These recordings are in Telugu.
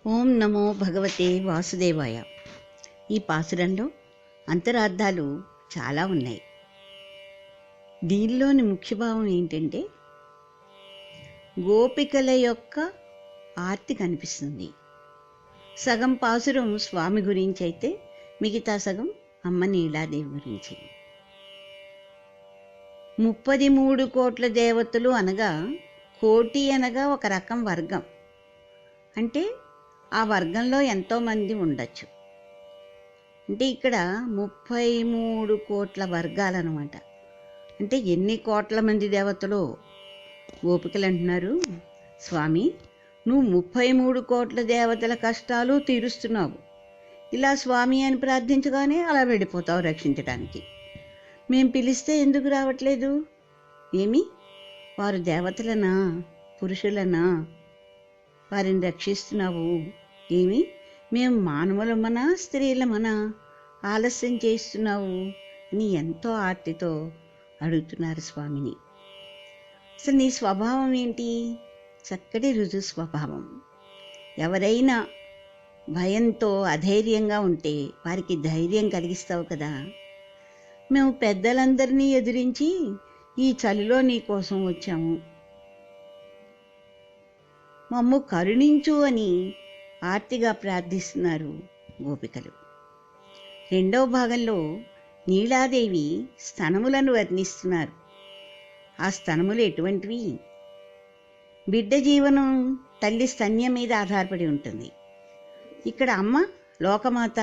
ఓం నమో భగవతే వాసుదేవాయ. ఈ పాసురంలో అంతరార్థాలు చాలా ఉన్నాయి. దీనిలోని ముఖ్య భావం ఏంటంటే గోపికల యొక్క ఆర్తి కనిపిస్తుంది. సగం పాసురం స్వామి గురించి అయితే మిగతా సగం అమ్మ నీలాదేవి గురించి. 33 కోట్ల దేవతలు అనగా కోటి అనగా ఒక రకం వర్గం, అంటే ఆ వర్గంలో ఎంతోమంది ఉండొచ్చు. అంటే ఇక్కడ 33 కోట్ల వర్గాలు అన్నమాట. అంటే ఎన్ని కోట్ల మంది దేవతలు. గోపికలు అంటున్నారు, స్వామి నువ్వు 33 కోట్ల దేవతల కష్టాలు తీరుస్తున్నావు. ఇలా స్వామి అని ప్రార్థించగానే అలా వెళ్ళిపోతావు రక్షించడానికి. మేం పిలిస్తే ఎందుకు రావట్లేదు? ఏమి వారు దేవతలనా పురుషులనా? వారిని రక్షిస్తున్నావు ఏమి? మేము మానవులమనా స్త్రీలమనా ఆలస్యం చేస్తున్నావు అని ఎంతో ఆర్తితో అడుగుతున్నారు స్వామిని. అసలు నీ స్వభావం ఏంటి? చక్కటి రుజు స్వభావం. ఎవరైనా భయంతో అధైర్యంగా ఉంటే వారికి ధైర్యం కలిగిస్తావు కదా. మేము పెద్దలందరినీ ఎదిరించి ఈ చలిలో నీ కోసం వచ్చాము, మమ్ము కరుణించు అని ఆర్తిగా ప్రార్థిస్తున్నారు గోపికలు. రెండవ భాగంలో నీలాదేవి స్తనములను వర్ణిస్తున్నారు. ఆ స్తనములు ఎటువంటివి? బిడ్డ జీవనం తల్లి స్తన్యం మీద ఆధారపడి ఉంటుంది. ఇక్కడ అమ్మ లోకమాత,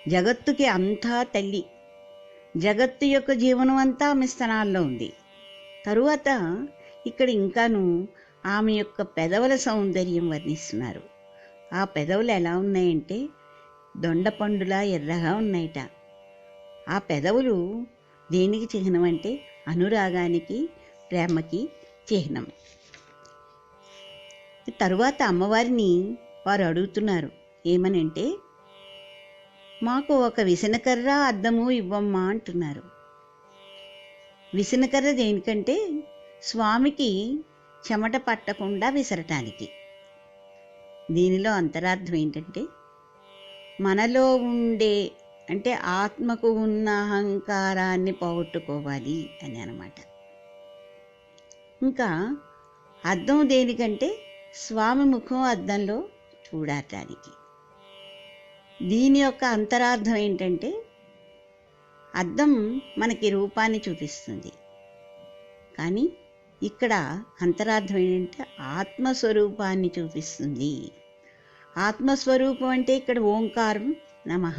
జగత్తుకి అంతా తల్లి. జగత్తు యొక్క జీవనం అంతా ఆమె స్తనాల్లో ఉంది. తరువాత ఇక్కడ ఇంకాను ఆమె యొక్క పెదవుల సౌందర్యం వర్ణిస్తున్నారు. ఆ పెదవులు ఎలా ఉన్నాయంటే దొండపండులా ఎర్రగా ఉన్నాయట. ఆ పెదవులు దేనికి చిహ్నం అంటే అనురాగానికి, ప్రేమకి చిహ్నం. తరువాత అమ్మవారిని వారు అడుగుతున్నారు ఏమనంటే, మాకు ఒక విసనకర్ర అద్దము ఇవ్వమ్మా అంటున్నారు. విసనకర్ర దేనికంటే స్వామికి చెమట పట్టకుండా విసరటానికి. దీనిలో అంతరార్థం ఏంటంటే మనలో ఉండే, అంటే ఆత్మకు ఉన్న అహంకారాన్ని పోగొట్టుకోవాలి అని అన్నమాట. ఇంకా అద్దం దేనికంటే స్వామి ముఖం అద్దంలో చూడటానికి. దీని యొక్క అంతరార్థం ఏంటంటే అద్దం మనకి రూపాన్ని చూపిస్తుంది, కానీ ఇక్కడ అంతరార్థం ఏంటంటే ఆత్మస్వరూపాన్ని చూపిస్తుంది. ఆత్మస్వరూపం అంటే ఇక్కడ ఓంకారం నమః.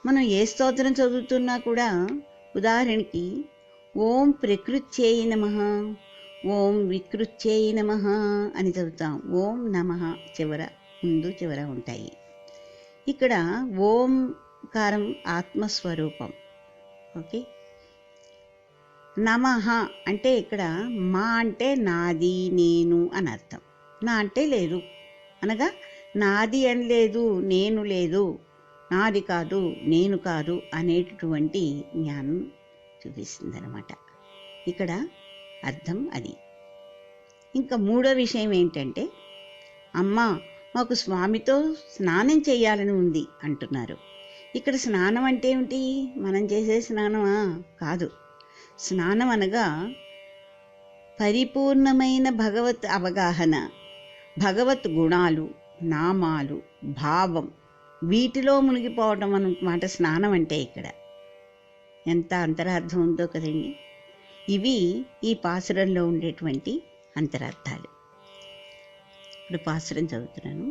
మనం ఏ స్తోత్రం చదువుతున్నా కూడా ఉదాహరణకి ఓం ప్రకృత్యై నమః, ఓం వికృత్యై నమః అని చదువుతాం. ఓం నమః చివర, ముందు చివర ఉంటాయి. ఇక్కడ ఓంకారం ఆత్మస్వరూపం. ఓకే. నమః అంటే ఇక్కడ మా అంటే నాది, నేను అని అర్థం. నా అంటే లేదు అనగా నాది అని లేదు, నేను లేదు, నాది కాదు, నేను కాదు అనేటటువంటి జ్ఞానం చూపిస్తుంది అన్నమాట. ఇక్కడ అర్థం అది. ఇంకా మూడో విషయం ఏంటంటే, అమ్మ మాకు స్వామితో స్నానం చేయాలని ఉంది అంటున్నారు. ఇక్కడ స్నానం అంటే ఏమిటి? మనం చేసే స్నానమా? కాదు. స్నానం అనగా పరిపూర్ణమైన భగవత్ అవగాహన, భగవత్ గుణాలు, నామాలు, భావం, వీటిలో మునిగిపోవడం అన్నమాట స్నానం అంటే. ఇక్కడ ఎంత అంతరార్థం ఉందో కదండి. ఇవి ఈ పాసురంలో ఉండేటువంటి అంతరార్థాలు. ఇప్పుడు పాసురం చదువుతున్నాను.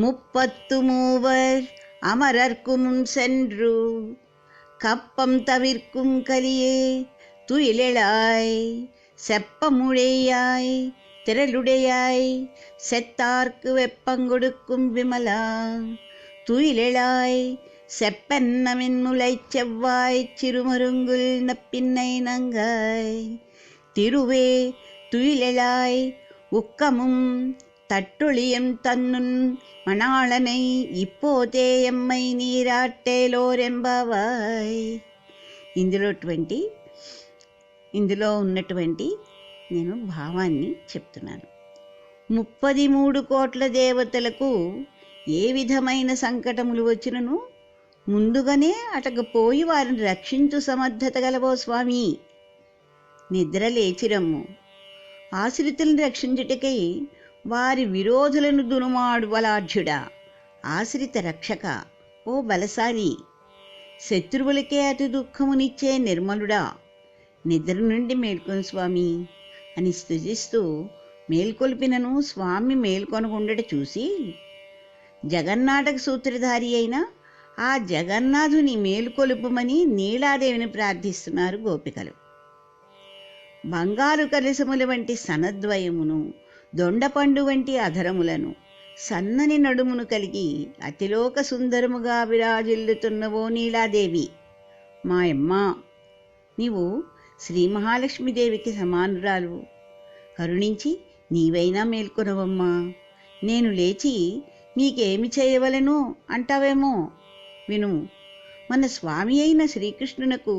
முப்பத்து மூவர் அமரர்க்கும் சென்று கப்பம் தவிர்க்கும் கலியே துயிலெழாய் செப்பமுழையாய் திரளுடையாய் செத்தார்க்கு வெப்பங்கொடுக்கும் விமலா துயிலெழாய் செப்பன்னமின் முளை செவ்வாய் சிறுமருங்குல் நப்பின்னை நங்காய் திருவே துயிலெழாய் உக்கமும் தட்டொழியம் தன்னுன் மணாளனை இப்போదే ఎమ్మై నీరాట్టేలోరెంబవాయ్. ఇందులో ఉన్నటువంటి నేను భావాన్ని చెప్తున్నాను. 33 కోట్ల దేవతలకు ఏ విధమైన సంకటములు వచ్చినను ముందుగానే అటకు పోయి వారిని రక్షించు సమర్థత గలవో స్వామి. నిద్ర లేచిరమ్ము. ఆశ్రితులను రక్షించుటకై వారి విరోధులను దునుమాడు బలాఢ్యుడా, ఆశ్రిత రక్షక, ఓ బలశాలి, శత్రువులకే అతి దుఃఖమునిచ్చే నిర్మలుడా, నిద్ర నుండి మేల్కొని స్వామి అని స్తుతిస్తూ మేల్కొల్పినను స్వామి మేల్కొనకుండట చూసి జగన్నాటక సూత్రధారి అయిన ఆ జగన్నాథుని మేల్కొలుపుమని నీలాదేవిని ప్రార్థిస్తున్నారు గోపికలు. బంగారు కలశముల వంటి సనద్వయమును, దొండపండు వంటి అధరములను, సన్నని నడుమును కలిగి అతిలోక సుందరముగా విరాజిల్లుతున్నవో నీలాదేవి, మాయమ్మ, నీవు శ్రీ మహాలక్ష్మీదేవికి సమానురాలు, కరుణించి నీవైనా మేల్కొనవమ్మా. నేను లేచి మీకేమి చేయవలెను అంటావేమో విను. మన స్వామి అయిన శ్రీకృష్ణునకు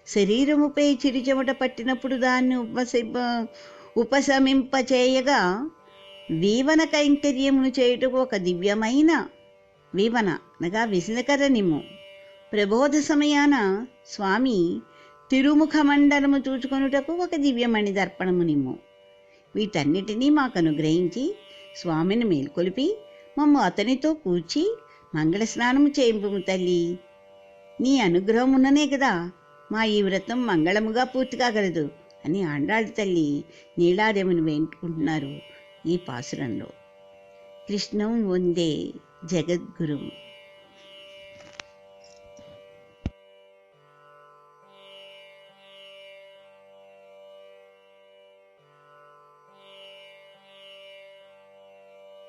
శరీరముపై చిరుచెమట పట్టినప్పుడు దాన్ని ఉపశమింపచేయగా వీవన కైంకర్యమును చేయుటకు ఒక దివ్యమైన వీవన అనగా విసనకర నిమ్ము. ప్రబోధ సమయాన స్వామి తిరుముఖమండలము చూచుకొనుటకు ఒక దివ్యమణి దర్పణము నిమ్ము. వీటన్నిటినీ మాకు అనుగ్రహించి స్వామిని మేల్కొలిపి మమ్ము అతనితో కూర్చి మంగళ స్నానము చేయింపుము తల్లి. నీ అనుగ్రహం ఉన్ననే కదా మా ఈ వ్రతం మంగళముగా పూర్తి కాగలదు అని ఆండాళ్ళ తల్లి నీలాదేవిని వేడుకుంటున్నారు ఈ పాసురంలో. కృష్ణం వందే జగద్గురుం.